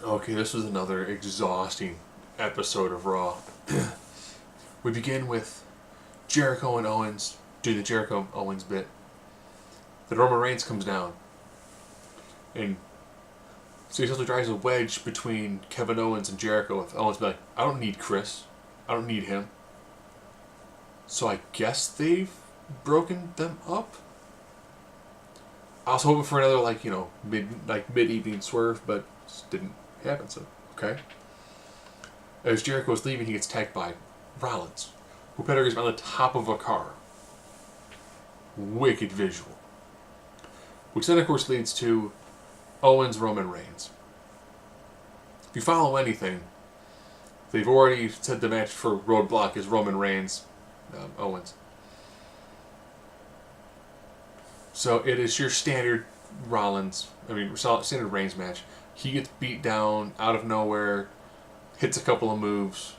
Okay, this was another exhausting episode of Raw. We begin with Jericho and Owens doing the Jericho Owens bit. Then Roman Reigns comes down and so he essentially drives a wedge between Kevin Owens and Jericho, with Owens being like, I don't need Chris. I don't need him. So I guess they've broken them up? I was hoping for another mid evening swerve, but it just didn't happen, so okay. As Jericho is leaving, he gets attacked by Rollins, who pedigrees him on the top of a car. Wicked visual. Which then of course leads to Owens Roman Reigns. If you follow anything, they've already said the match for Roadblock is Roman Reigns, Owens. So it is your standard standard Reigns match. He gets beat down out of nowhere, hits a couple of moves.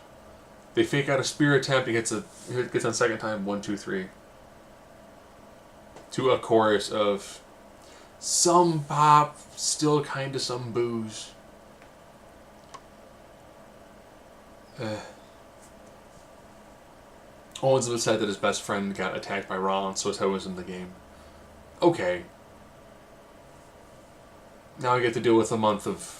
They fake out a spear attempt. He gets on second time. 1, 2, 3. To a chorus of some pop, still kind of some booze. Owens was said that his best friend got attacked by Rollins, so his head was in the game. Okay. Now I get to deal with a month of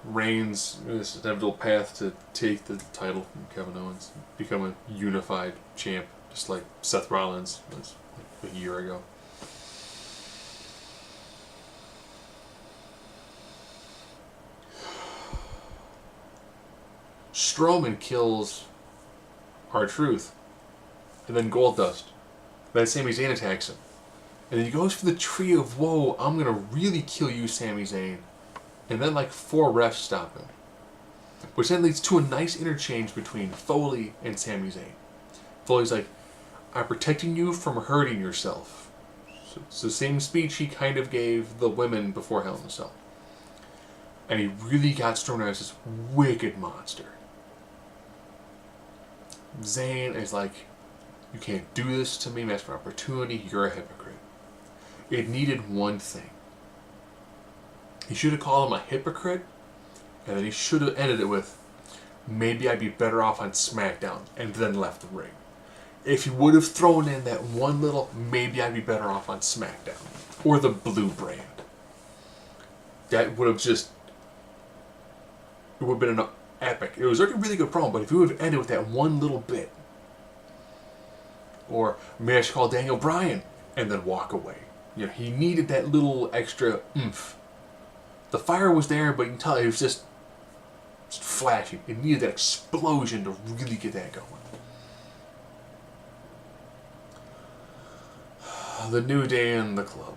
Reigns' this inevitable path to take the title from Kevin Owens, become a unified champ, just like Seth Rollins was like a year ago. Strowman kills R-Truth, and then Goldust. Then Sami Zayn attacks him. And then he goes for the tree of woe, I'm gonna really kill you, Sami Zayn. And then like 4 refs stop him. Which then leads to a nice interchange between Foley and Sami Zayn. Foley's like, I'm protecting you from hurting yourself. So it's the same speech he kind of gave the women before Hell in a Cell. And he really got Strowman as this wicked monster. Zayn is like, you can't do this to me, match for opportunity, you're a hypocrite. It needed one thing. He should have called him a hypocrite, and then he should have ended it with, maybe I'd be better off on SmackDown, and then left the ring. If he would have thrown in that one little, maybe I'd be better off on SmackDown, or the Blue brand, that would have just, it would have been an epic. It was like a really good promo, but if he would have ended with that one little bit, or maybe I should call Daniel Bryan, and then walk away. You know, he needed that little extra oomph. The fire was there, but you can tell it was just flashing. It needed that explosion to really get that going. The New Day and the Club.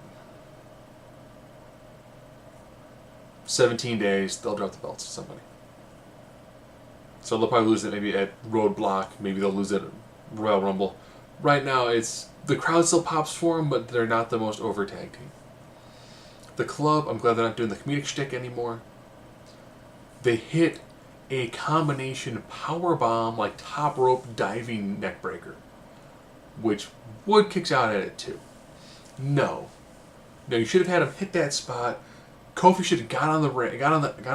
17 days, they'll drop the belts to somebody. So they'll probably lose it maybe at Roadblock. Maybe they'll lose it at Royal Rumble. Right now, it's the crowd still pops for them, but they're not the most over tag team. The Club, I'm glad they're not doing the comedic shtick anymore. They hit a combination powerbomb, like top rope diving neckbreaker, which Wood kicks out at it too. No, you should have had him hit that spot. Kofi should have got on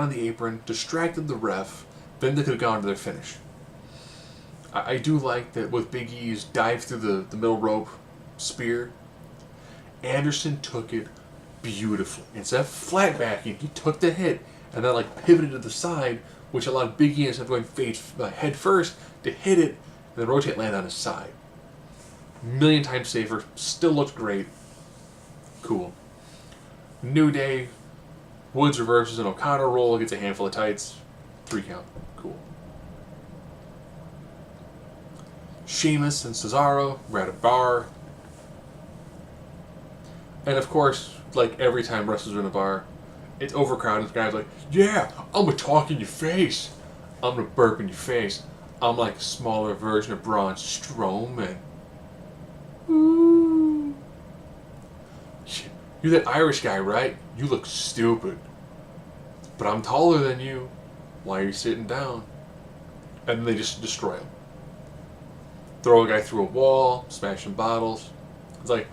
the apron, distracted the ref. Then they could have gone to their finish. I do like that with Big E's dive through the middle rope spear. Anderson took it beautifully. Instead of flat backing, he took the hit and then like pivoted to the side, which allowed Big E, instead of going head first, to hit it and then rotate and land on his side. Million times safer. Still looked great. Cool. New Day. Woods reverses an Okada roll, gets a handful of tights. 3 count. Cool. Sheamus and Cesaro were at a bar. And of course, like every time wrestlers are in a bar, it's overcrowded. The guy's like, yeah, I'm gonna talk in your face. I'm gonna burp in your face. I'm like a smaller version of Braun Strowman. Ooh. You're that Irish guy, right? You look stupid. But I'm taller than you. Why are you sitting down? And then they just destroy him. Throw a guy through a wall, smashing bottles. It's like,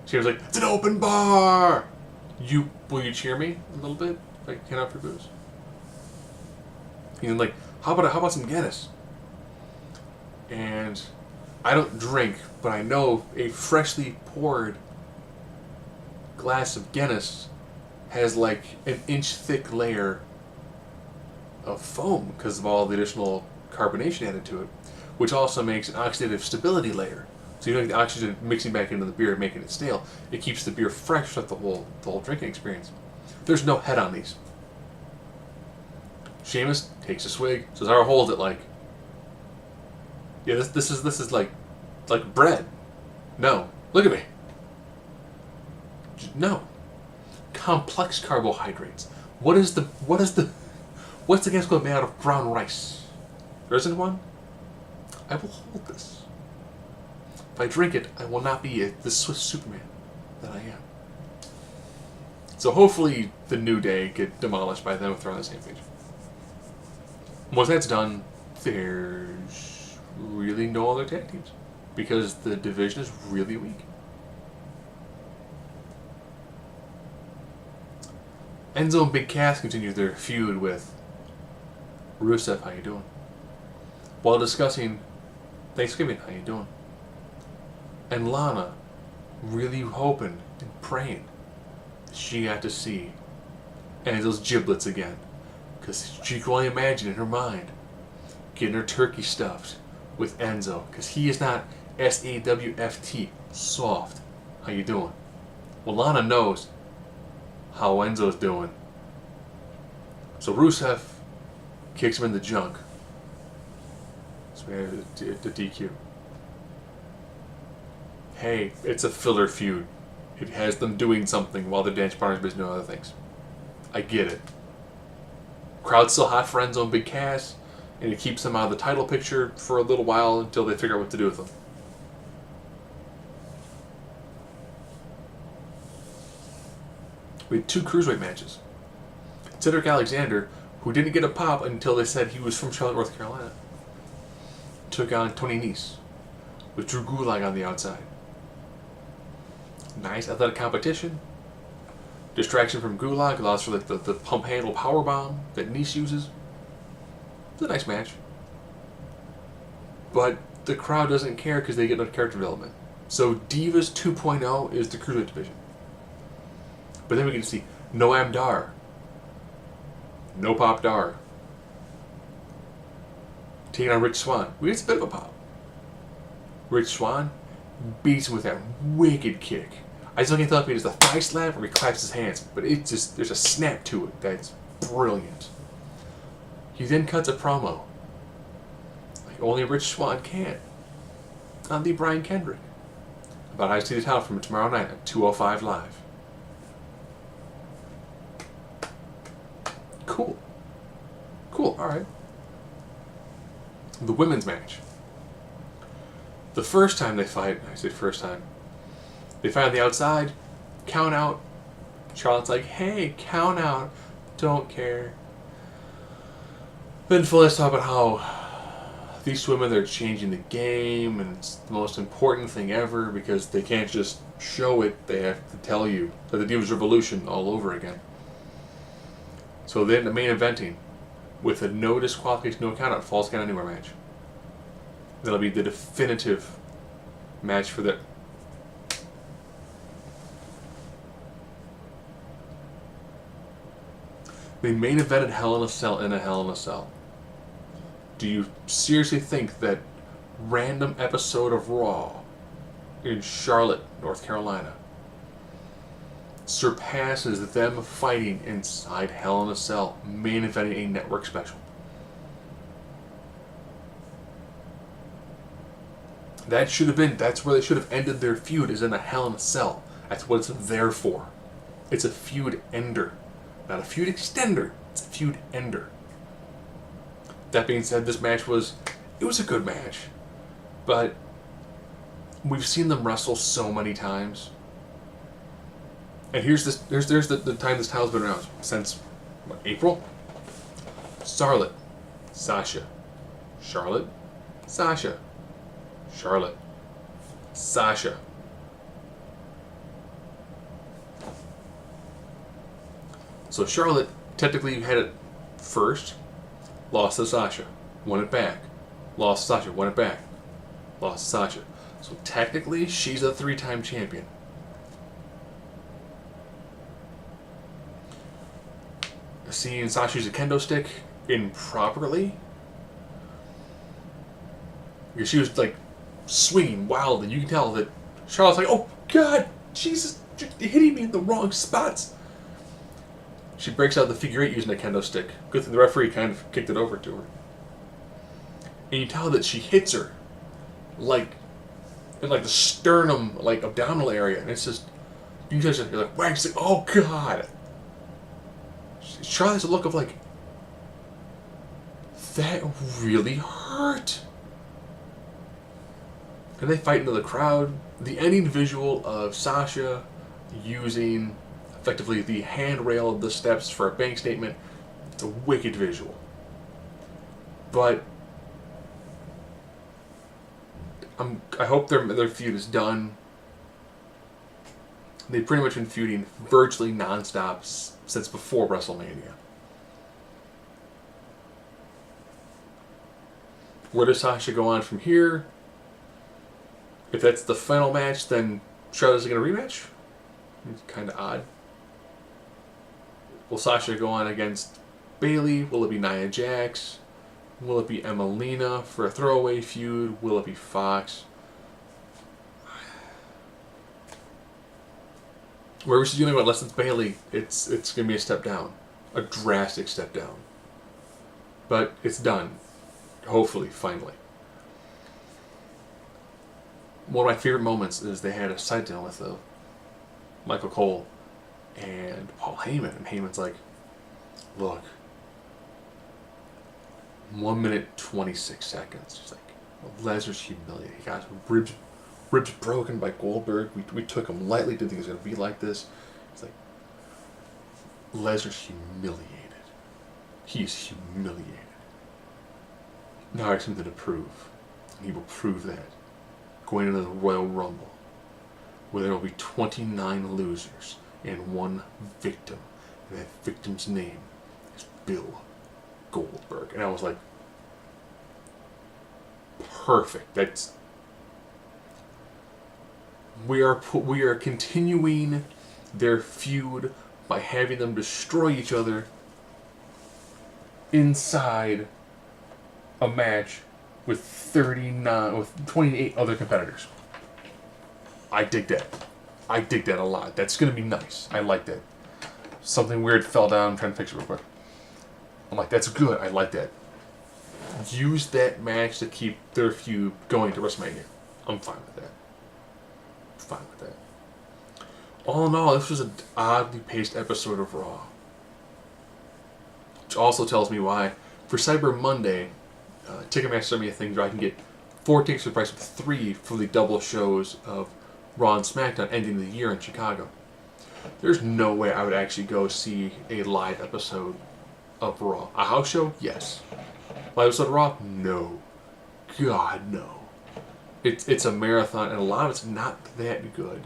she was like, it's an open bar! Will you cheer me a little bit? Like, can't offer booze. He's like, how about some Guinness? And I don't drink, but I know a freshly poured glass of Guinness has like an inch thick layer of foam because of all the additional carbonation added to it, which also makes an oxidative stability layer. So you don't get the oxygen mixing back into the beer and making it stale. It keeps the beer fresh throughout the whole drinking experience. There's no head on these. Seamus takes a swig, says, "I'll hold it like." Yeah, this is like bread. No, look at me. No, complex carbohydrates. What's the gas made out of brown rice? There isn't one. I will hold this. If I drink it, I will not be the Swiss Superman that I am. So hopefully the New Day get demolished by them if they're on the same page. Once that's done, there's really no other tag teams because the division is really weak. Enzo and Big Cass continue their feud with Rusev. How you doing? While discussing Thanksgiving, how you doing? And Lana really hoping and praying she got to see Enzo's giblets again, because she can only imagine in her mind getting her turkey stuffed with Enzo, because he is not SAWFT, soft. How you doing? Well, Lana knows how Enzo's doing. So Rusev kicks him in the junk. So we have the DQ. Hey, it's a filler feud. It has them doing something while their dance partners busy doing other things. I get it. Crowd's still hot for Enzo and Big Cass, and it keeps them out of the title picture for a little while until they figure out what to do with them. We had 2 cruiserweight matches. Cedric Alexander, who didn't get a pop until they said he was from Charlotte, North Carolina, took on Tony Nese with Drew Gulak on the outside. Nice athletic competition. Distraction from Gulak allows for the pump handle powerbomb that Nese uses. It's a nice match. But the crowd doesn't care because they get no character development. So Divas 2.0 is the cruiserweight division. But then we get to see Noam Dar. No Pop Dar. Taking on Rich Swann. We get a bit of a pop. Rich Swann beats him with that wicked kick. I still can't tell if it is a thigh slap or he claps his hands, but it just, there's a snap to it that's brilliant. He then cuts a promo, like only Rich Swann can, on the Brian Kendrick, about how to see the title from tomorrow night at 205 Live. Cool. Cool, alright. The women's match. The first time they fight, I say first time, they fight on the outside, count out. Charlotte's like, hey, count out, don't care. Then Phyllis talk about how these women, they're changing the game, and it's the most important thing ever because they can't just show it, they have to tell you. So the Divas Revolution all over again. So then the main eventing with a no disqualification, no count out, falls count anywhere match. That'll be the definitive match for the. They main evented Hell in a Cell in a Hell in a Cell. Do you seriously think that random episode of Raw in Charlotte, North Carolina surpasses them fighting inside Hell in a Cell, main eventing a network special? That should have been, that's where they should have ended their feud, is in a Hell in a Cell. That's what it's there for. It's a feud ender. Not a feud extender, it's a feud ender. That being said, this match was a good match. But we've seen them wrestle so many times. And there's the time this title's been around. Since, what, April? Charlotte, Sasha. Charlotte, Sasha. Charlotte, Sasha. So Charlotte technically had it first, lost to Sasha, won it back, lost to Sasha, won it back, lost to Sasha. So technically, she's a 3-time champion. Seeing Sasha use a kendo stick improperly, because she was like swinging wildly. You can tell that Charlotte's like, "Oh God, Jesus, you're hitting me in the wrong spots." She breaks out the figure 8 using a kendo stick. Good thing the referee kind of kicked it over to her. And you tell that she hits her like in like the sternum, like abdominal area, and it's just you guys are like, "Whang!" She's like, "Oh God." Charlotte has a look of like, that really hurt. And they fight into the crowd. The ending visual of Sasha using effectively the handrail of the steps for a bank statement, it's a wicked visual. But I hope their feud is done. They've pretty much been feuding virtually nonstop since before WrestleMania. Where does Sasha go on from here? If that's the final match, then Charlotte's going to rematch? It's kind of odd. Will Sasha go on against Bayley? Will it be Nia Jax? Will it be Emelina for a throwaway feud? Will it be Fox? Wherever she's going to go, unless it's Bayley, it's going to be a step down. A drastic step down. But it's done. Hopefully, finally. One of my favorite moments is they had a side deal with Michael Cole and Paul Heyman. And Heyman's like, "Look, 1 minute 26 seconds. He's like, Lesnar's humiliated. He got his ribs broken by Goldberg. We took him lightly. Didn't think it was going to be like this. It's like, Lesnar's humiliated. He's humiliated. Now I have something to prove. And he will prove that. Going into the Royal Rumble, where there will be 29 losers and 1 victim. And that victim's name is Bill Goldberg." And I was like, perfect. That's we are continuing their feud by having them destroy each other inside a match with 28 other competitors. I dig that. I dig that a lot. That's going to be nice. I like that. Something weird fell down. I'm trying to fix it real quick. I'm like, that's good. I like that. Use that match to keep their feud going to WrestleMania. I'm fine with that. Fine with that. All in all, this was an oddly paced episode of Raw. Which also tells me why, for Cyber Monday, Ticketmaster sent me a thing where I can get 4 tickets for the price of 3 for the double shows of Raw and SmackDown ending the year in Chicago. There's no way I would actually go see a live episode of Raw. A house show? Yes. Live episode of Raw? No. God, no. It's a marathon, and a lot of it's not that good.